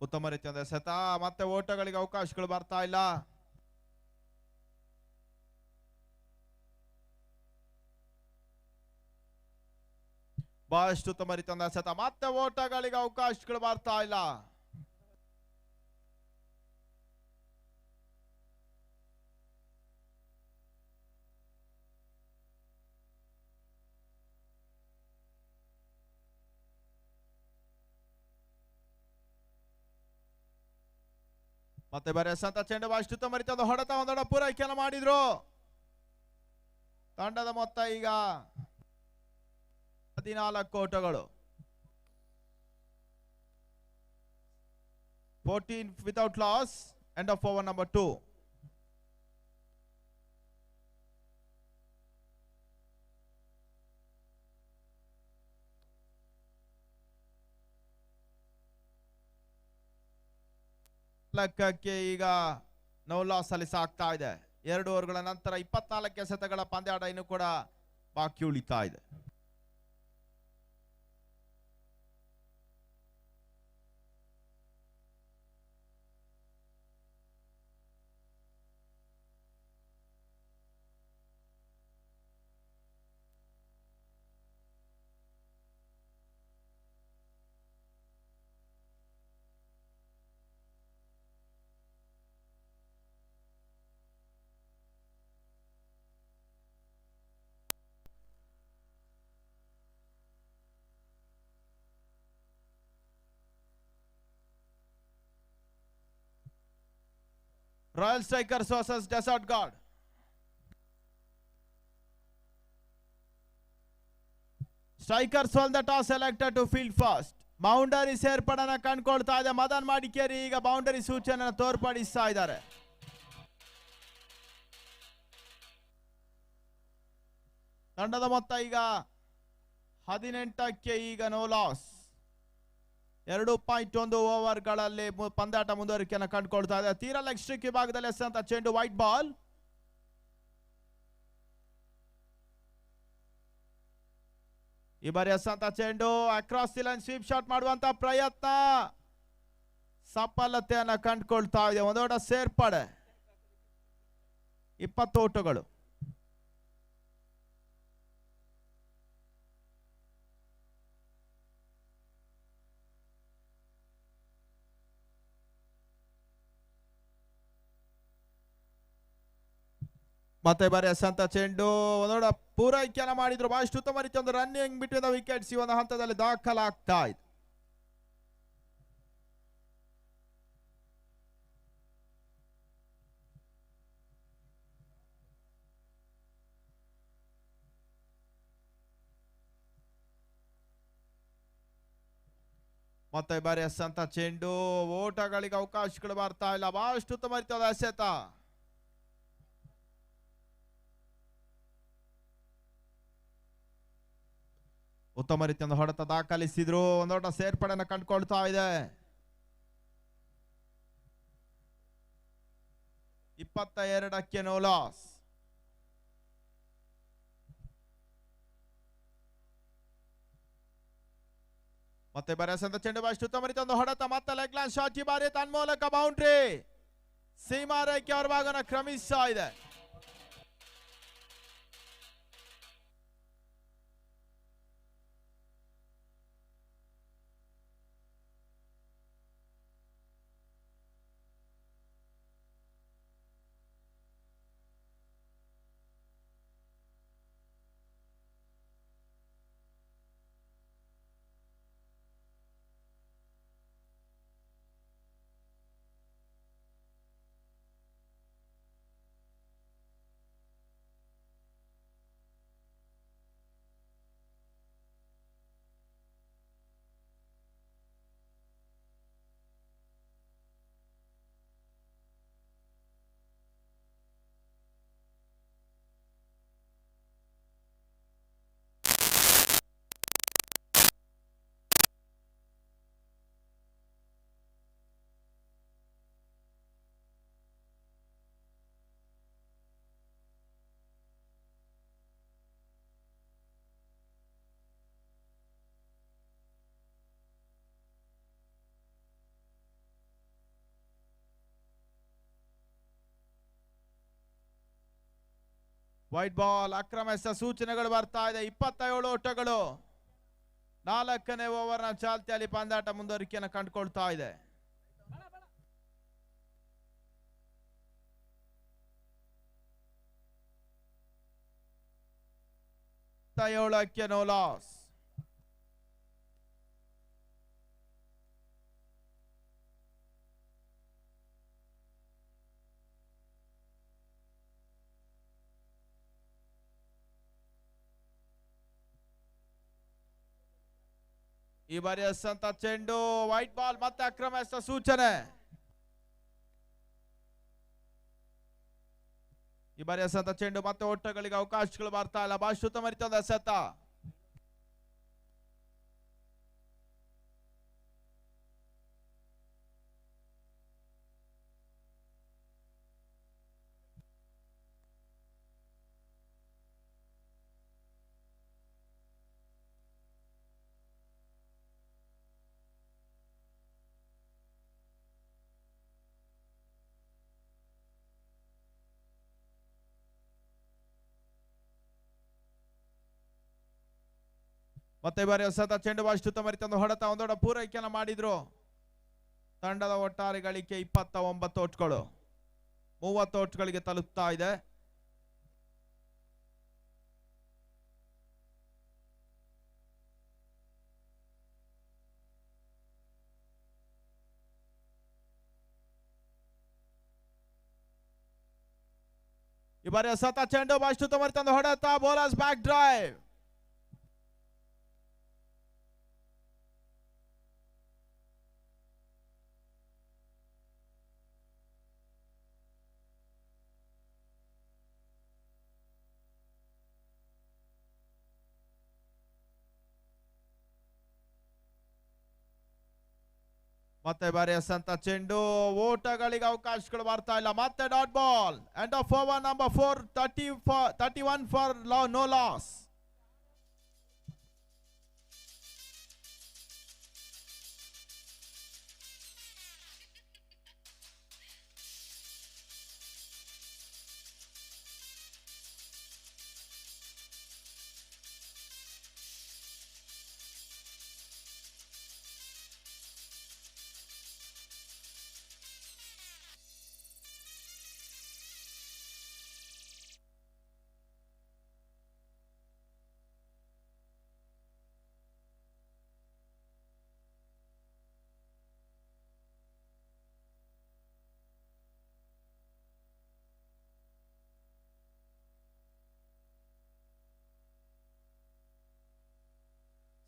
ಉತ್ತಮ ರೀತಿಯ ಸೆತ, ಮತ್ತೆ ಓಟಗಳಿಗೆ ಅವಕಾಶಗಳು ಬರ್ತಾ ಇಲ್ಲ. ಬಹಳಷ್ಟು ಉತ್ತಮ ರೀತಿಯ ಸೆತ, ಮತ್ತೆ ಓಟಗಳಿಗೆ ಅವಕಾಶಗಳು ಬರ್ತಾ ಇಲ್ಲ. ಮತ್ತೆ ಬರೆಸಂತ ಚೆಂಡು, ಬಹಳಷ್ಟು ಉತ್ತಮ ರೀತಿಯ ಹೊಡೆತ, ಒಂದೊಡ ಪೂರೈಕೆಯನ್ನು ಮಾಡಿದ್ರು. ತಂಡದ ಮೊತ್ತ ಈಗ 14 ಓಟಗಳು. 14 without loss. End of over number 2. ಲೆಕ್ಕಕ್ಕೆ ಈಗ ನೋ ಲಾಸ್ ಅಲ್ಲಿ ಸಾಕ್ತಾ ಇದೆ. 2 ಓವರ್ಗಳ ನಂತರ 24 ಎಸೆತಗಳ ಪಂದ್ಯಾಟ ಇನ್ನು ಕೂಡ ಬಾಕಿ ಉಳಿತಾ ಇದೆ. Royal Strikers versus Desert Guard. Strikers won the toss, selected to field first. Boundary ಸೇರ್ಪಡೆನ ಕಂಡುಕೊಳ್ತಾ ಇದೆ. ಮದನ್ ಮಾಡಿಕೇರಿ ಈಗ ಬೌಂಡರಿ ಸೂಚನೆ ತೋರ್ಪಡಿಸ್ತಾ ಇದ್ದಾರೆ. ತಂಡದ ಮೊತ್ತ ಈಗ 18ಕ್ಕೆ ಈಗ ನೋ ಲಾಸ್. 2.1 ಓವರ್ಗಳಲ್ಲಿ ಪಂದ್ಯಾಟ ಮುಂದುವರಿಕೆಯನ್ನು ಕಂಡುಕೊಳ್ತಾ ಇದೆ. ತೀರಾ ಲೆಗ್ ಸ್ಟ್ರಿಕ್ ವಿಭಾಗದಲ್ಲಿ ಎಸೆದಂತ ಚೆಂಡು, ವೈಟ್ ಬಾಲ್. ಈ ಬಾರಿ ಎಸೆದಂತ ಚೆಂಡು across the line sweep shot ಮಾಡುವಂತ ಪ್ರಯತ್ನ, ಸಫಲತೆಯನ್ನು ಕಂಡುಕೊಳ್ತಾ ಇದೆ. ಒಂದೊಡ ಸೇರ್ಪಡೆ, 20 ಓಟಗಳು. ಮತ್ತೆ ಬಾರಿ ಎಸೆದಂತ ಚೆಂಡು, ಒಂದೊಡ ಪೂರೈಕೆಯನ್ನು ಮಾಡಿದ್ರು. ಬಹಳಷ್ಟು ಉತ್ತಮ ರೀತಿಯ ಒಂದು ರನ್ನಿಂಗ್ ಬಿಟ್ವೀನ್ ದ ವಿಕೆಟ್ಸ್ ಈ ಒಂದು ಹಂತದಲ್ಲಿ ದಾಖಲಾಗ್ತಾ ಇದೆ. ಮತ್ತೆ ಬಾರಿ ಎಸೆದಂತ ಚೆಂಡು, ಓಟಗಳಿಗೆ ಅವಕಾಶಗಳು ಬರ್ತಾ ಇಲ್ಲ. ಬಹಳಷ್ಟು ಉತ್ತಮ ರೀತಿಯಾದ ಎಸೆತ. ಉತ್ತಮ ರೀತಿಯ ಹೊಡೆತ ದಾಖಲಿಸಿದ್ರು. ಒಂದೋಟ ಸೇರ್ಪಡೆಯನ್ನು ಕಂಡುಕೊಳ್ತಾ ಇದೆ. 22ಕ್ಕೆ ನೋ ಲಾಸ್. ಮತ್ತೆ ಬರೆಸಂತ ಚೆಂಡು, ಬಹಳಷ್ಟು ಉತ್ತಮ ರೀತಿಯ ಹೊಡೆತ, ಮತ್ತೆ ಲೆಗ್ ಲೈನ್ ಶಾಟ್. ಈ ಬಾರಿ ತನ್ಮೂಲಕ ಬೌಂಡ್ರಿ, ಸೀಮಾರೇಖೆ ಅವರ ಭಾಗನ ಕ್ರಮಿಸ್ತಾ ಇದೆ. ವೈಟ್ ಬಾಲ್ ಆಕ್ರಮಿಸಿದ ಸೂಚನೆಗಳು ಬರ್ತಾ ಇದೆ. 27 ಓಟಗಳು 4ನೇ ಓವರ್ನ ಚಾಲ್ತಿಯಲ್ಲಿ ಪಂದ್ಯಾಟ ಮುಂದುವರಿಕೆಯನ್ನು ಕಂಡುಕೊಳ್ತಾ ಇದೆ. ಏಳಕ್ಕೆ ನೋ ಲಾಸ್. ಈ ಬಾರಿ ಎಸೆದಂತ ಚೆಂಡು ವೈಟ್ ಬಾಲ್ ಮತ್ತೆ ಆಕ್ರಮಿಸಿದ ಸೂಚನೆ. ಈ ಬಾರಿ ಎಸೆದಂತ ಚೆಂಡು ಮತ್ತೆ ಓಟಗಳಿಗೆ ಅವಕಾಶಗಳು ಬರ್ತಾ ಇಲ್ಲ. ಭಾಷುತ ಮರಿತದ ಎಸೆತ. ಮತ್ತೆ ಬಾರಿ ಎಸೆತ ಚೆಂಡು ಭಾಷುತ ಮರಿತಂದು ಹೊಡೆತ ಒಂದೊಡ ಪೂರೈಕೆಯನ್ನು ಮಾಡಿದ್ರು. ತಂಡದ ಒಟ್ಟಾರೆ ಗಳಿಕೆ 29 ಓಟ್ಗಳು 30 ಓಟ್ಗಳಿಗೆ ತಲುಪ್ತಾ ಇದೆ. ಈ ಬಾರಿ ಎಸೆತ ಚೆಂಡು ಭಾಷುತ ಮರಿತಂದು ಹೊಡೆತ ಬೌಲರ್ಸ್ ಬ್ಯಾಕ್ ಡ್ರೈವ್. ಮತ್ತೆ ಬಾರಿ ಎಸೆದಂತ ಚೆಂಡು ಓಟಗಳಿಗೆ ಅವಕಾಶಗಳು ಬರ್ತಾ ಇಲ್ಲ. ಮತ್ತೆ dot ball. End of over number 4 31 for no loss.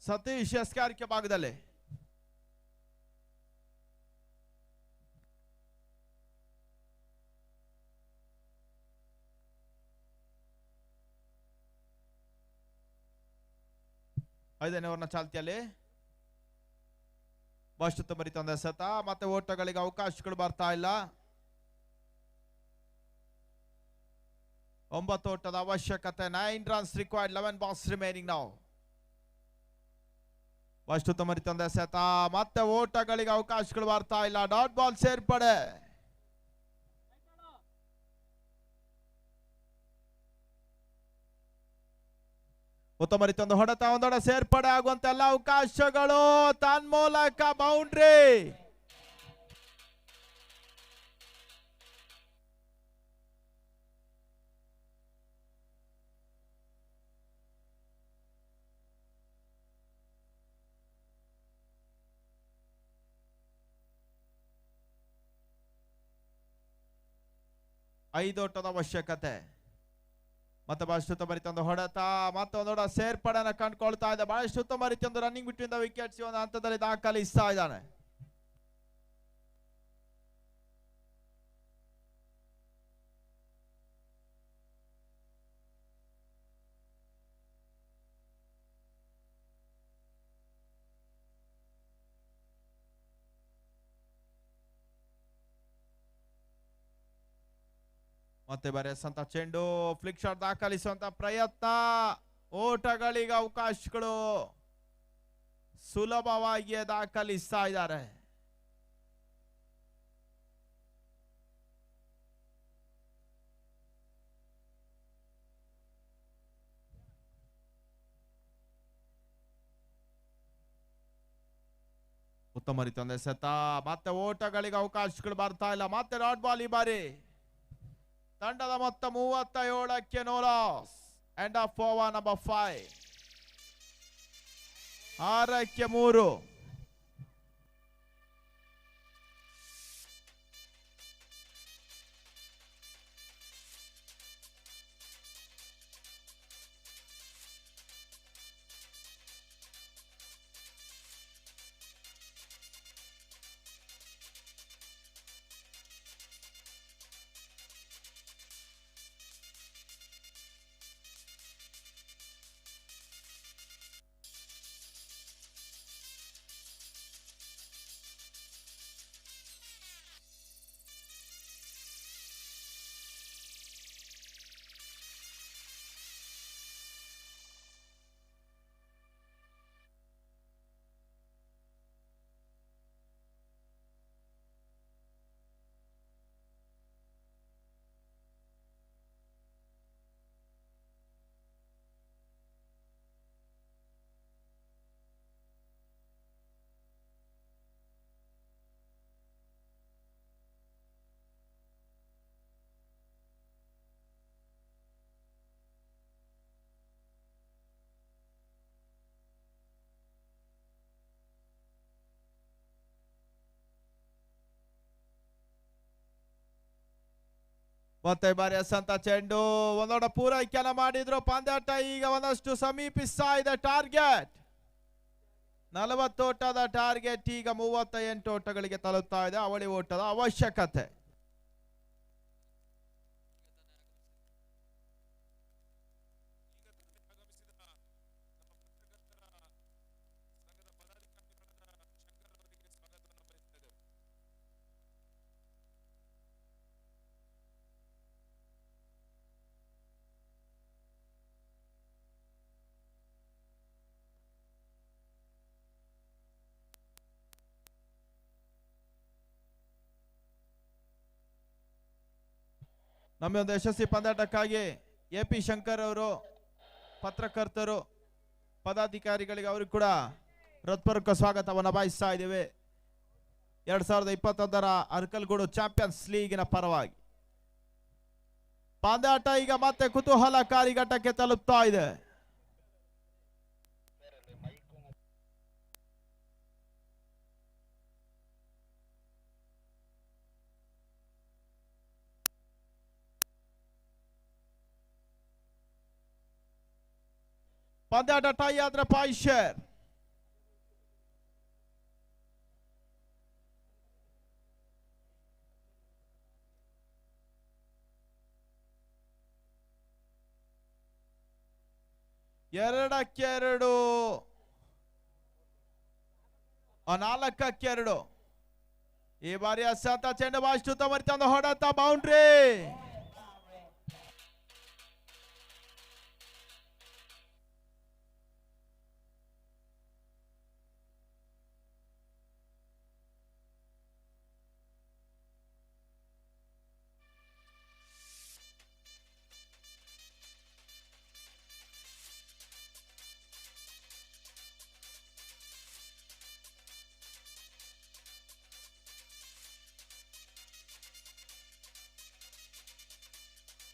Satish ಎಸ್ಕಾರಿಕೆ ಭಾಗದಲ್ಲಿ ಐದನೇ ಓವರ್ನ ಚಾಲ್ತಿಯಲ್ಲಿ ಭಾಷುತ ಮರಿತಂದ ಎಸೆತ. ಮತ್ತೆ ಓಟಗಳಿಗೆ ಅವಕಾಶಗಳು ಬರ್ತಾ ಇಲ್ಲ. 9 ಓಟದ ಅವಶ್ಯಕತೆ. 9 runs required, 11 balls remaining now. ಭಾಷುತ ಮರಿತಂದ ಎಸೆತ. ಮತ್ತೆ ಓಟಗಳಿಗೆ ಅವಕಾಶಗಳು ಬರ್ತಾ ಇಲ್ಲ. ಡಾಟ್ ಬಾಲ್ ಸೇರ್ಪಡೆ. ಉತ್ತಮರಿತಂದು ಹೊಡೆತ ಒಂದೊಡ ಸೇರ್ಪಡೆ ಆಗುವಂತ ಎಲ್ಲ ಅವಕಾಶಗಳು. ತನ್ಮೂಲಕ ಬೌಂಡ್ರಿ. ಐದು ಓಟದ ಅವಶ್ಯಕತೆ. ಮತ್ತೆ ಭಾಷುತ ಮರಿತಂದು ಹೊಡೆತ ಮತ್ತೊಂದೊಡ ಸೇರ್ಪಡೆನ ಕಂಡುಕೊಳ್ತಾ ಇದೆ. ಬಹಳಷ್ಟು ಉತ್ತಮ ರೀತಿಯೊಂದು ರನ್ನಿಂಗ್ ಬಿಟ್ವೀನ್ ದ ವಿಕೆಟ್ಸ್ ಒಂದು ಹಂತದಲ್ಲಿ ದಾಖಲಿಸ್ತಾ ಇದ್ದಾನೆ. ಮತ್ತೆ ಬರೆಸಂತ ಚೆಂಡು ಫ್ಲಿಕ್ ಶಾಟ್ ದಾಖಲಿಸುವಂತ ಪ್ರಯತ್ನ. ಓಟಗಳಿಗೆ ಅವಕಾಶಗಳು ಸುಲಭವಾಗಿ ದಾಖಲಿಸ್ತಾ ಇದ್ದಾರೆ. ಸುತ್ತಮರಿತೊಂದೆ ಸೆತ ಮತ್ತೆ ಓಟಗಳಿಗೆ ಅವಕಾಶಗಳು ಬರ್ತಾ ಇಲ್ಲ. ಮತ್ತೆ ಡಾಟ್ ಬಾಲ್ ಈ ಬಾರಿ. ತಂಡದ ಮೊತ್ತ 37ಕ್ಕೆ no loss. End of over number 5. 6ಕ್ಕೆ 3. ಮತ್ತೆ ಬಾರಿ ಸಂತ ಚೆಂಡು ಒಂದೊಡ ಪೂರೈಕೆಯನ್ನು ಮಾಡಿದ್ರು. ಪಂದ್ಯಾಟ ಈಗ ಒಂದಷ್ಟು ಸಮೀಪಿಸ್ತಾ ಇದೆ. ಟಾರ್ಗೆಟ್ 40 ಓಟದ ಟಾರ್ಗೆಟ್ ಈಗ 38 ಓಟಗಳಿಗೆ ತಲುಪ್ತಾ ಇದೆ. ಅವಳಿ ಓಟದ ಅವಶ್ಯಕತೆ. ನಮ್ಮ ಒಂದು ಯಶಸ್ವಿ ಪಂದ್ಯಾಟಕ್ಕಾಗಿ ಎಪಿ ಶಂಕರ್ ಅವರು, ಪತ್ರಕರ್ತರು, ಪದಾಧಿಕಾರಿಗಳಿಗೆ ಅವರು ಕೂಡ ಹೃತ್ಪೂರ್ವಕ ಸ್ವಾಗತವನ್ನು ಬಯಸ್ತಾ ಇದ್ದೇವೆ. 2021ರ ಅರ್ಕಲ್ಗೂಡು ಚಾಂಪಿಯನ್ಸ್ ಲೀಗಿನ ಪರವಾಗಿ ಪಂದ್ಯಾಟ ಈಗ ಮತ್ತೆ ಕುತೂಹಲಕಾರಿ ಘಟ್ಟಕ್ಕೆ ತಲುಪ್ತಾ ಇದೆ. ಪಂದ್ಯಾಟ ಟೈ ಆದ್ರೆ ಪಾಯಿಂಟ್ ಶೇರ್. ಎರಡಕ್ಕೆ 2, 4ಕ್ಕೆ 2. ಈ ಬಾರಿ ಅಸಂತ ಚೆಂಡು ಬಾಷ್ಟು ತಮರಿತ ಹೊಡೆತ ಬೌಂಡ್ರಿ.